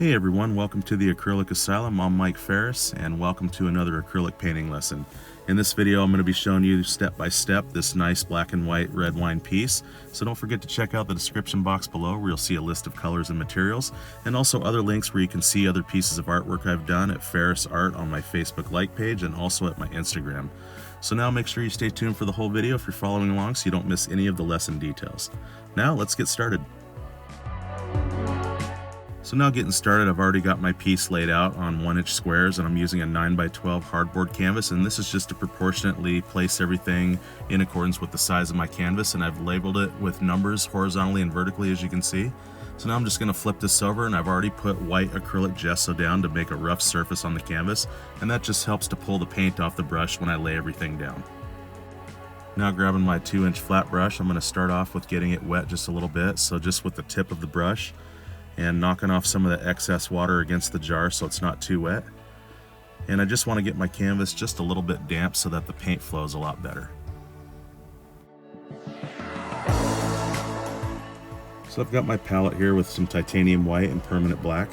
Hey everyone, welcome to the Acrylic Asylum. I'm Mike Ferris and welcome to another acrylic painting lesson. In this video I'm going to be showing you step by step this nice black and white red wine piece. So don't forget to check out the description box below where you'll see a list of colors and materials, and also other links where you can see other pieces of artwork I've done at Ferris Art on my Facebook like page and also at my Instagram. So now make sure you stay tuned for the whole video if you're following along so you don't miss any of the lesson details. Now let's get started. So now getting started, I've already got my piece laid out on 1-inch squares and I'm using a 9x12 hardboard canvas, and this is just to proportionately place everything in accordance with the size of my canvas, and I've labeled it with numbers horizontally and vertically, as you can see. So now I'm just going to flip this over, and I've already put white acrylic gesso down to make a rough surface on the canvas, and that just helps to pull the paint off the brush when I lay everything down. Now grabbing my 2-inch flat brush, I'm going to start off with getting it wet just a little bit, so just with the tip of the brush, and knocking off some of the excess water against the jar so it's not too wet. And I just want to get my canvas just a little bit damp so that the paint flows a lot better. So I've got my palette here with some titanium white and permanent black,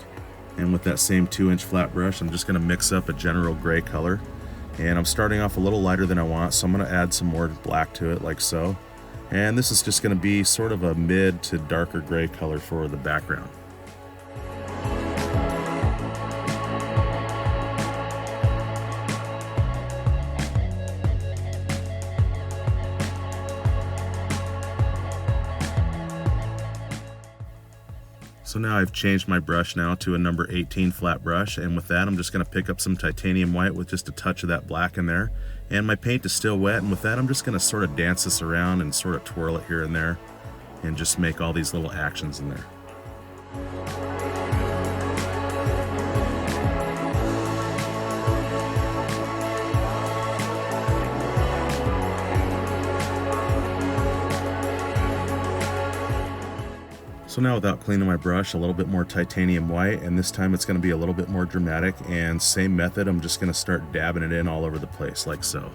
and with that same 2-inch flat brush I'm just going to mix up a general gray color, and I'm starting off a little lighter than I want, so I'm going to add some more black to it like so. And this is just going to be sort of a mid to darker gray color for the background. So now I've changed my brush now to a number 18 flat brush, and with that I'm just going to pick up some titanium white with just a touch of that black in there. And my paint is still wet, and with that I'm just going to sort of dance this around and sort of twirl it here and there and just make all these little actions in there. So now, without cleaning my brush, a little bit more titanium white, and this time it's going to be a little bit more dramatic, and same method, I'm just going to start dabbing it in all over the place like so.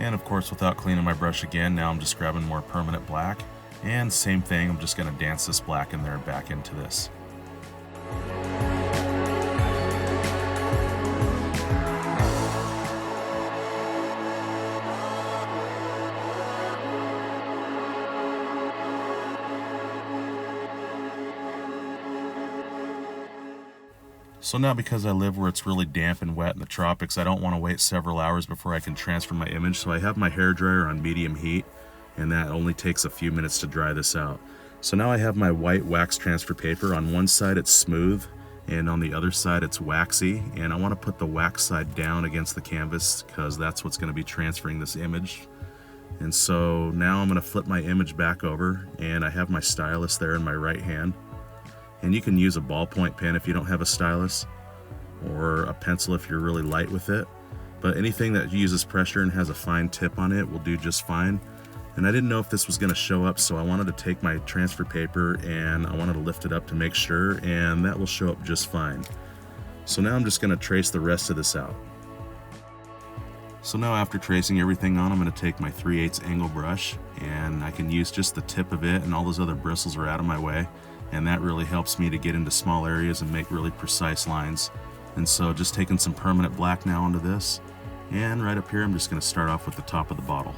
And of course, without cleaning my brush again, now I'm just grabbing more permanent black, and same thing, I'm just going to dance this black in there back into this. So now, because I live where it's really damp and wet in the tropics, I don't want to wait several hours before I can transfer my image, so I have my hairdryer on medium heat, and that only takes a few minutes to dry this out. So now I have my white wax transfer paper. On one side it's smooth, and on the other side it's waxy, and I want to put the wax side down against the canvas because that's what's going to be transferring this image. And so now I'm going to flip my image back over, and I have my stylus there in my right hand. And you can use a ballpoint pen if you don't have a stylus, or a pencil if you're really light with it. But anything that uses pressure and has a fine tip on it will do just fine. And I didn't know if this was going to show up, so I wanted to take my transfer paper and I wanted to lift it up to make sure, and that will show up just fine. So now I'm just going to trace the rest of this out. So now, after tracing everything on, I'm going to take my 3/8 angle brush, and I can use just the tip of it, and all those other bristles are out of my way. And that really helps me to get into small areas and make really precise lines. And so just taking some permanent black now onto this, and right up here I'm just going to start off with the top of the bottle.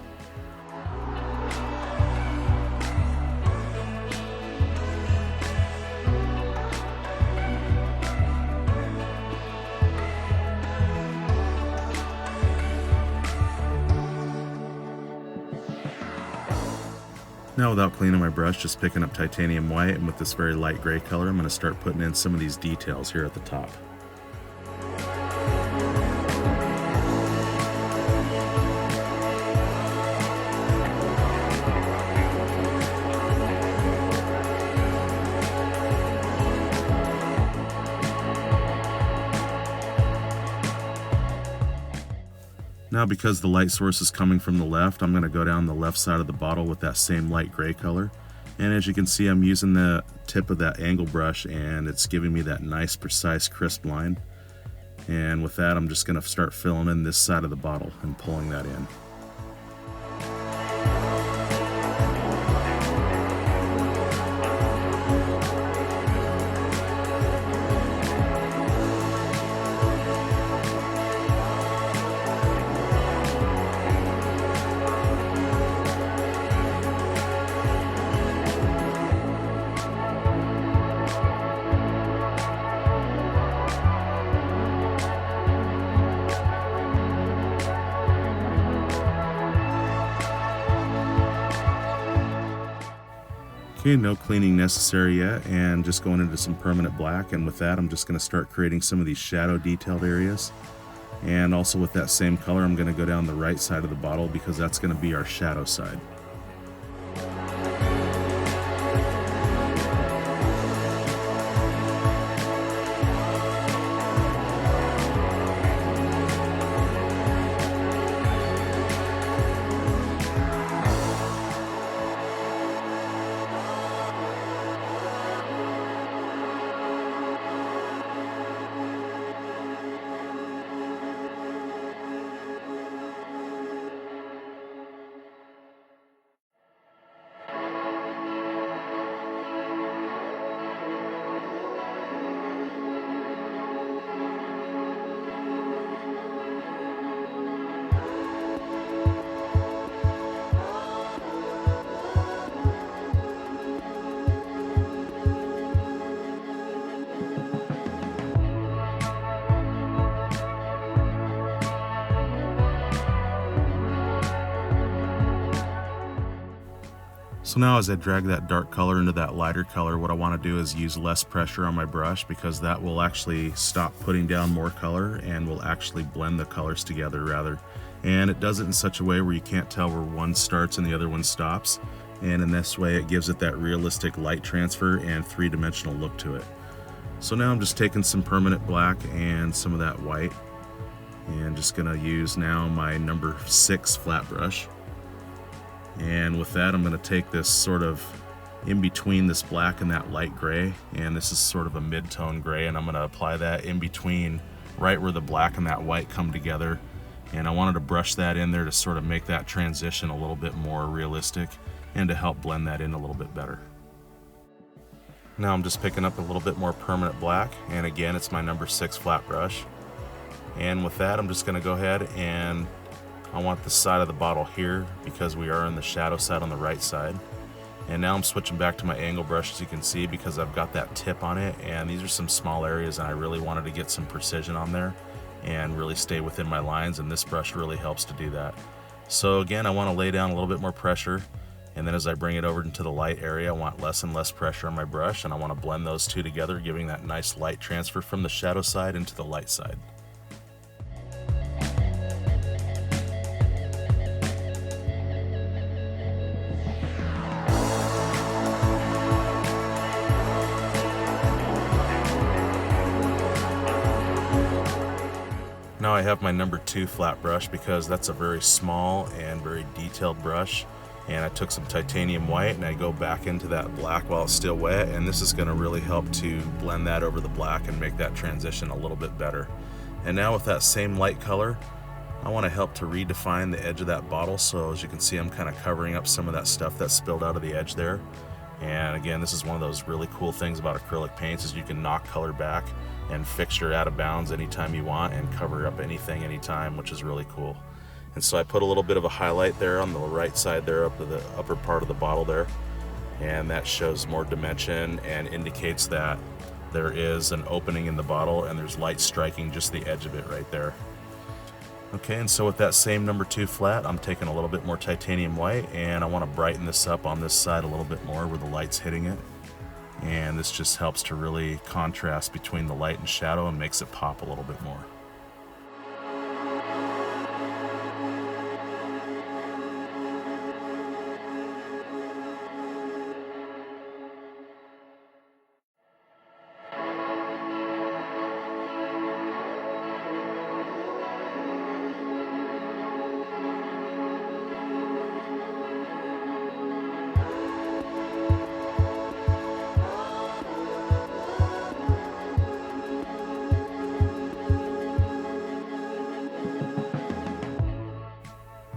Now, without cleaning my brush, just picking up titanium white, and with this very light gray color, I'm going to start putting in some of these details here at the top. Now, because the light source is coming from the left, I'm going to go down the left side of the bottle with that same light gray color. And as you can see, I'm using the tip of that angle brush, and it's giving me that nice, precise, crisp line. And with that, I'm just going to start filling in this side of the bottle and pulling that in. Okay, no cleaning necessary yet, and just going into some permanent black, and with that I'm just going to start creating some of these shadow detailed areas. And also with that same color, I'm going to go down the right side of the bottle because that's going to be our shadow side. So now as I drag that dark color into that lighter color, what I want to do is use less pressure on my brush, because that will actually stop putting down more color and will actually blend the colors together rather. And it does it in such a way where you can't tell where one starts and the other one stops. And in this way it gives it that realistic light transfer and three-dimensional look to it. So now I'm just taking some permanent black and some of that white, and just gonna use now my number 6 flat brush. And with that, I'm going to take this sort of in between this black and that light gray, and this is sort of a mid-tone gray, and I'm going to apply that in between right where the black and that white come together. And I wanted to brush that in there to sort of make that transition a little bit more realistic and to help blend that in a little bit better. Now I'm just picking up a little bit more permanent black, and again it's my number 6 flat brush. And with that, I'm just going to go ahead and I want the side of the bottle here because we are in the shadow side on the right side. And now I'm switching back to my angle brush, as you can see, because I've got that tip on it, and these are some small areas and I really wanted to get some precision on there and really stay within my lines, and this brush really helps to do that. So again, I want to lay down a little bit more pressure, and then as I bring it over into the light area, I want less and less pressure on my brush, and I want to blend those two together, giving that nice light transfer from the shadow side into the light side. Now I have my number 2 flat brush because that's a very small and very detailed brush, and I took some titanium white and I go back into that black while it's still wet, and this is going to really help to blend that over the black and make that transition a little bit better. And now with that same light color, I want to help to redefine the edge of that bottle. So as you can see, I'm kind of covering up some of that stuff that spilled out of the edge there. And again, this is one of those really cool things about acrylic paints, is you can knock color back and fix your out of bounds anytime you want and cover up anything anytime, which is really cool. And so I put a little bit of a highlight there on the right side there, up to the upper part of the bottle there, and that shows more dimension and indicates that there is an opening in the bottle and there's light striking just the edge of it right there. Okay, and so with that same number 2 flat, I'm taking a little bit more titanium white, and I want to brighten this up on this side a little bit more where the light's hitting it. And this just helps to really contrast between the light and shadow and makes it pop a little bit more.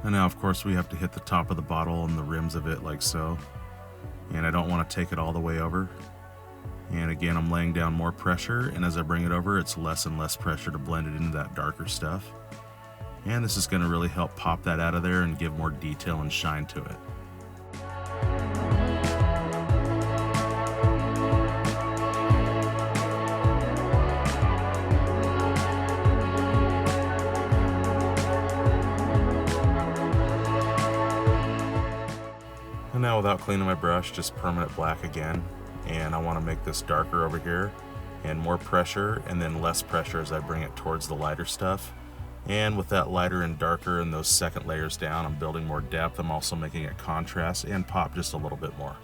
And now of course we have to hit the top of the bottle and the rims of it like so. And I don't want to take it all the way over. And again, I'm laying down more pressure, and as I bring it over, it's less and less pressure to blend it into that darker stuff. And this is going to really help pop that out of there and give more detail and shine to it. And now without cleaning my brush, just permanent black again. And I want to make this darker over here, and more pressure and then less pressure as I bring it towards the lighter stuff. And with that lighter and darker and those second layers down, I'm building more depth. I'm also making it contrast and pop just a little bit more.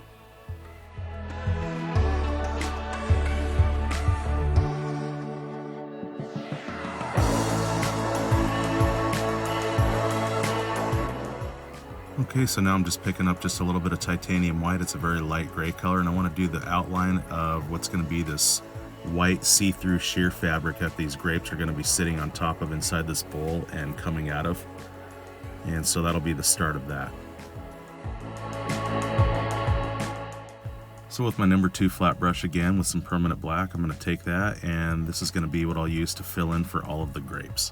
Okay, so now I'm just picking up just a little bit of titanium white. It's a very light gray color, and I want to do the outline of what's going to be this white see-through sheer fabric that these grapes are going to be sitting on top of inside this bowl and coming out of. And so that'll be the start of that. So with my number 2 flat brush again with some permanent black, I'm going to take that, and this is going to be what I'll use to fill in for all of the grapes.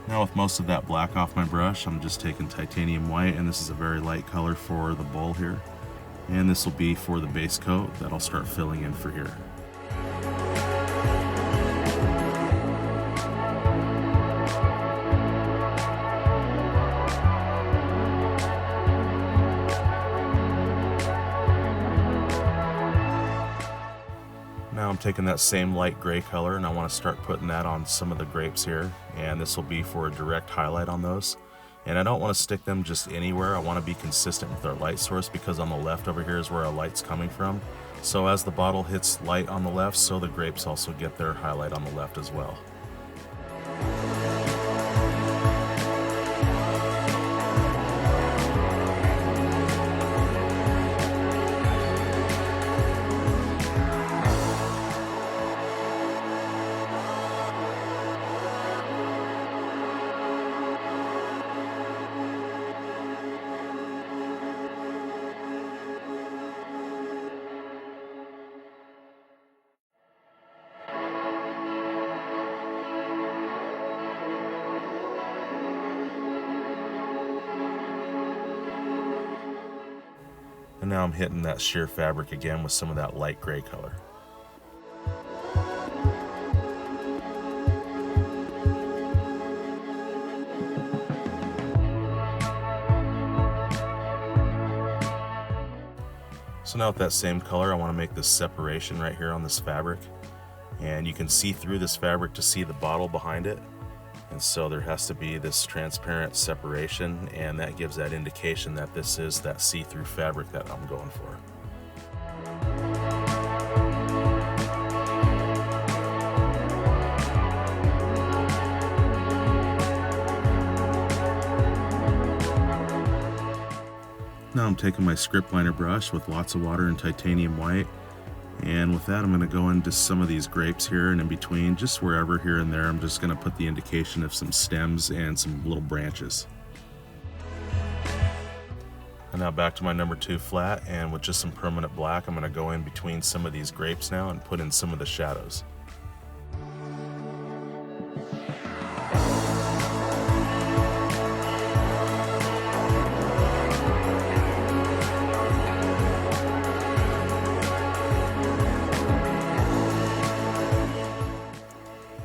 Now with most of that black off my brush, I'm just taking titanium white, and this is a very light color for the bowl here. And this will be for the base coat that I'll start filling in for here. Now I'm taking that same light gray color, and I want to start putting that on some of the grapes here, and this will be for a direct highlight on those. And I don't want to stick them just anywhere. I want to be consistent with our light source, because on the left over here is where our light's coming from. So as the bottle hits light on the left, so the grapes also get their highlight on the left as well. And now I'm hitting that sheer fabric again with some of that light gray color. So now with that same color, I want to make this separation right here on this fabric. And you can see through this fabric to see the bottle behind it. And so there has to be this transparent separation, and that gives that indication that this is that see-through fabric that I'm going for. Now I'm taking my script liner brush with lots of water and titanium white, and with that I'm going to go into some of these grapes here, and in between, just wherever here and there, I'm just going to put the indication of some stems and some little branches. And now back to my number 2 flat, and with just some permanent black, I'm going to go in between some of these grapes now and put in some of the shadows.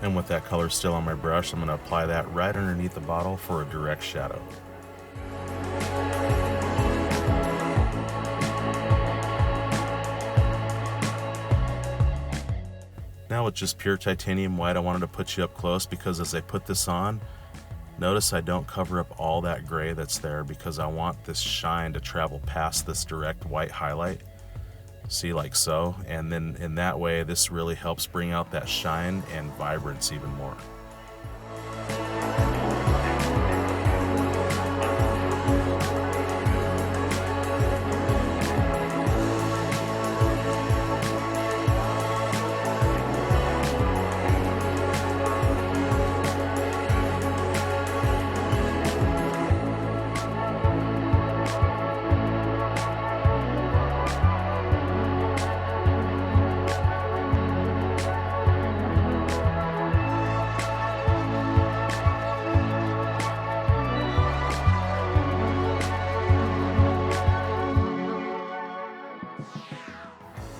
And with that color still on my brush, I'm going to apply that right underneath the bottle for a direct shadow. Now with just pure titanium white, I wanted to put you up close, because as I put this on, notice I don't cover up all that gray that's there, because I want this shine to travel past this direct white highlight. See, like so, and then in that way this really helps bring out that shine and vibrance even more.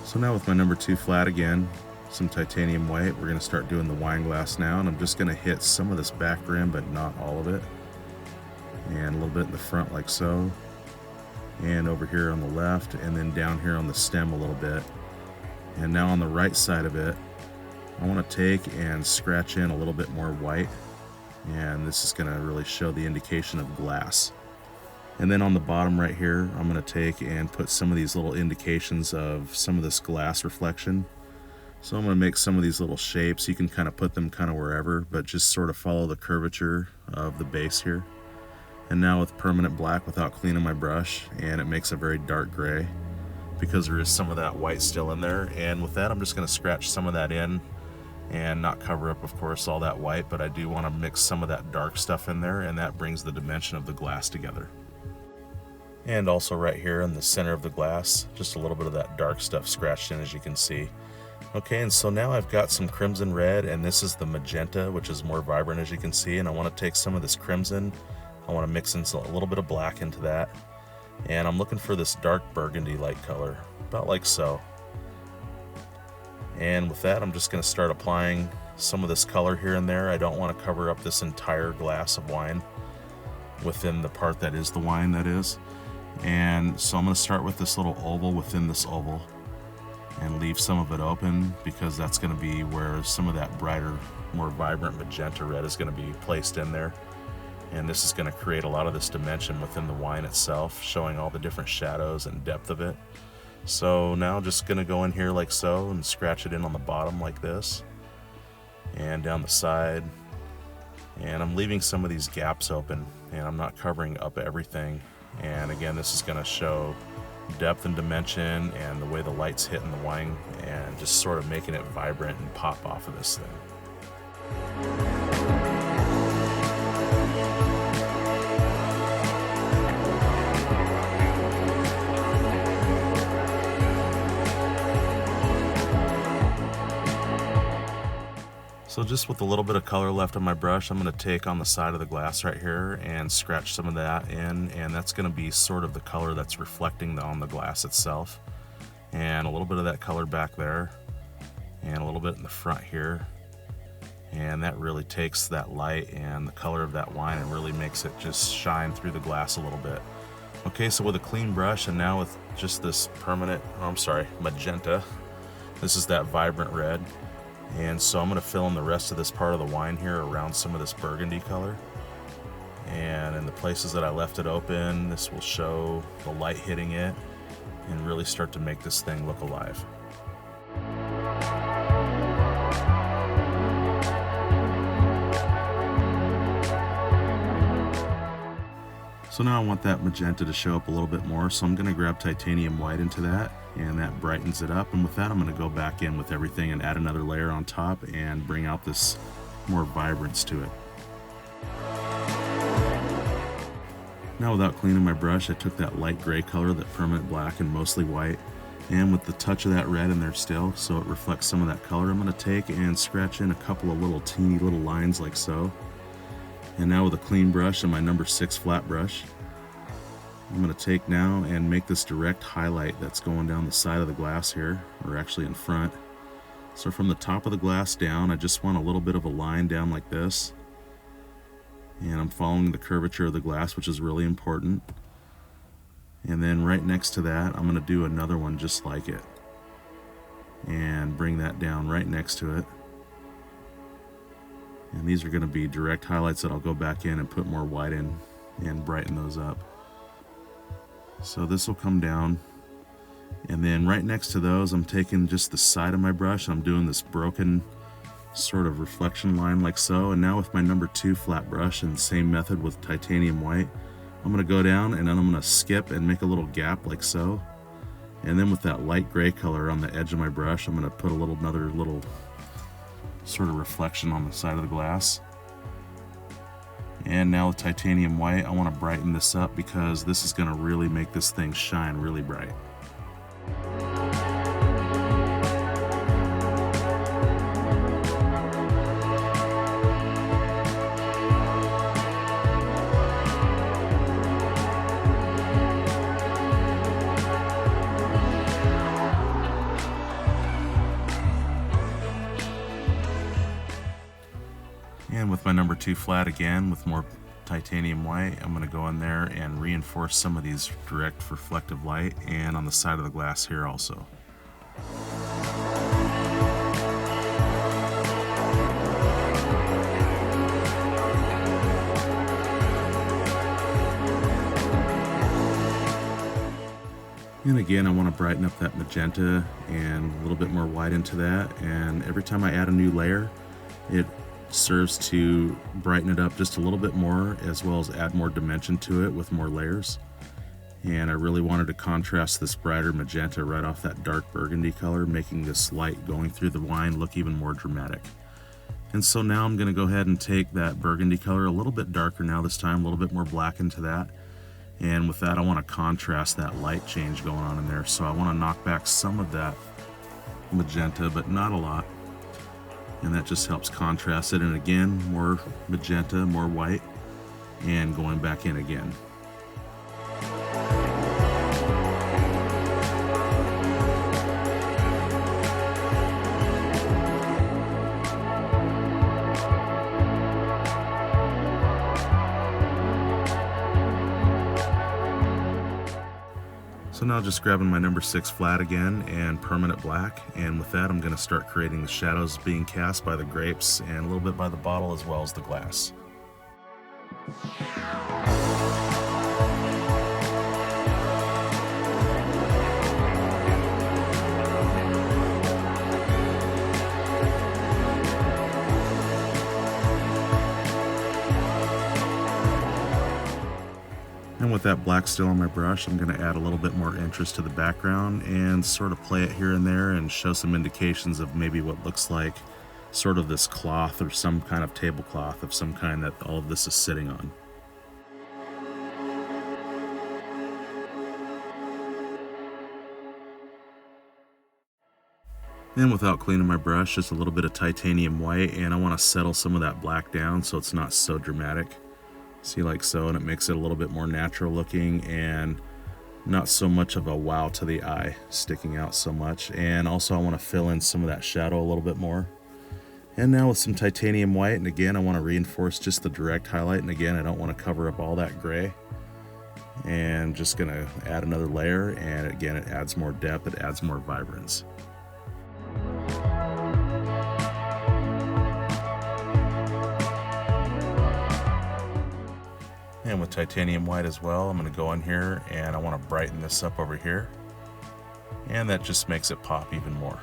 So now with my number 2 flat again, some titanium white, we're going to start doing the wine glass now, and I'm just going to hit some of this back rim, but not all of it. And a little bit in the front like so, and over here on the left, and then down here on the stem a little bit. And now on the right side of it, I want to take and scratch in a little bit more white, and this is going to really show the indication of glass. And then on the bottom right here, I'm going to take and put some of these little indications of some of this glass reflection. So I'm going to make some of these little shapes. You can kind of put them kind of wherever, but just sort of follow the curvature of the base here. And now with permanent black without cleaning my brush, and it makes a very dark gray because there is some of that white still in there. And with that, I'm just going to scratch some of that in and not cover up, of course, all that white, but I do want to mix some of that dark stuff in there, and that brings the dimension of the glass together. And also right here in the center of the glass, just a little bit of that dark stuff scratched in, as you can see. Okay, and so now I've got some crimson red, and this is the magenta, which is more vibrant, as you can see, and I want to take some of this crimson, I want to mix in a little bit of black into that, and I'm looking for this dark burgundy light color, about like so. And with that, I'm just going to start applying some of this color here and there. I don't want to cover up this entire glass of wine within the part that is the wine, that is. And so I'm going to start with this little oval within this oval and leave some of it open, because that's going to be where some of that brighter, more vibrant magenta red is going to be placed in there. And this is going to create a lot of this dimension within the wine itself, showing all the different shadows and depth of it. So now just going to go in here like so and scratch it in on the bottom like this, and down the side. And I'm leaving some of these gaps open, and I'm not covering up everything. And again, this is going to show depth and dimension and the way the light's hitting the wine, and just sort of making it vibrant and pop off of this thing. So just with a little bit of color left on my brush, I'm going to take on the side of the glass right here and scratch some of that in, and that's going to be sort of the color that's reflecting on the glass itself. And a little bit of that color back there, and a little bit in the front here. And that really takes that light and the color of that wine and really makes it just shine through the glass a little bit. Okay, so with a clean brush, and now with just this magenta, this is that vibrant red. And so I'm going to fill in the rest of this part of the wine here around some of this burgundy color. And in the places that I left it open, this will show the light hitting it and really start to make this thing look alive. So now I want that magenta to show up a little bit more, so I'm going to grab titanium white into that, and that brightens it up. And with that, I'm going to go back in with everything and add another layer on top and bring out this more vibrance to it. Now, without cleaning my brush, I took that light gray color, that permanent black and mostly white, and with the touch of that red in there still, so it reflects some of that color, I'm going to take and scratch in a couple of little teeny little lines like so. And now with a clean brush and my number 6 flat brush, I'm going to take now and make this direct highlight that's going down the side of the glass here, or actually in front. So from the top of the glass down, I just want a little bit of a line down like this. And I'm following the curvature of the glass, which is really important. And then right next to that, I'm going to do another one just like it. And bring that down right next to it. And these are going to be direct highlights that I'll go back in and put more white in and brighten those up. So this will come down, and then right next to those, I'm taking just the side of my brush. I'm doing this broken sort of reflection line like so. And now with my number 2 flat brush, and same method with titanium white, I'm going to go down and then I'm going to skip and make a little gap like so. And then with that light gray color on the edge of my brush, I'm going to put another little sort of reflection on the side of the glass. And now with titanium white, I want to brighten this up because this is going to really make this thing shine really bright. And with my number 2 flat again, with more titanium white, I'm going to go in there and reinforce some of these direct reflective light, and on the side of the glass here also. And again, I want to brighten up that magenta and a little bit more white into that, and every time I add a new layer, it serves to brighten it up just a little bit more, as well as add more dimension to it with more layers. And I really wanted to contrast this brighter magenta right off that dark burgundy color, making this light going through the wine look even more dramatic. And so now I'm going to go ahead and take that burgundy color a little bit darker now this time, a little bit more black into that. And with that, I want to contrast that light change going on in there. So I want to knock back some of that magenta, but not a lot. And that just helps contrast it. And again, more magenta, more white, and going back in again. So now just grabbing my number 6 flat again and permanent black, and with that I'm going to start creating the shadows being cast by the grapes and a little bit by the bottle as well as the glass. And with that black still on my brush, I'm going to add a little bit more interest to the background and sort of play it here and there and show some indications of maybe what looks like sort of this cloth or some kind of tablecloth of some kind that all of this is sitting on. And without cleaning my brush, just a little bit of titanium white, and I want to settle some of that black down so it's not so dramatic. See, like so, and it makes it a little bit more natural looking and not so much of a wow to the eye sticking out so much. And also I want to fill in some of that shadow a little bit more. And now with some titanium white, and again I want to reinforce just the direct highlight, and again I don't want to cover up all that gray. And just gonna add another layer, and again it adds more depth, it adds more vibrance. And with titanium white as well, I'm going to go in here and I want to brighten this up over here, and that just makes it pop even more.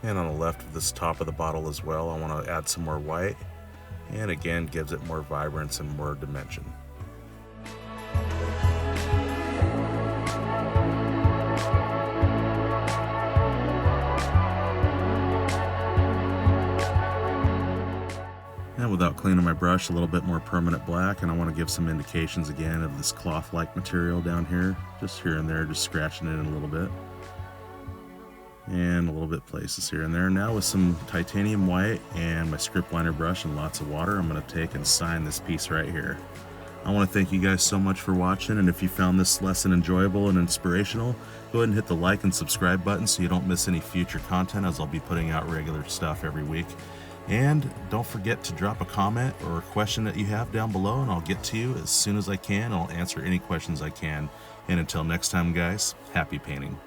And on the left of this top of the bottle as well, I want to add some more white, and again gives it more vibrance and more dimension. And without cleaning my brush, a little bit more permanent black, and I want to give some indications again of this cloth-like material down here, just here and there, just scratching it in a little bit. And a little bit places here and there. Now with some titanium white and my script liner brush and lots of water, I'm going to take and sign this piece right here. I want to thank you guys so much for watching, and if you found this lesson enjoyable and inspirational, go ahead and hit the like and subscribe button so you don't miss any future content, as I'll be putting out regular stuff every week. And don't forget to drop a comment or a question that you have down below, and I'll get to you as soon as I can. I'll answer any questions I can. And until next time guys, happy painting.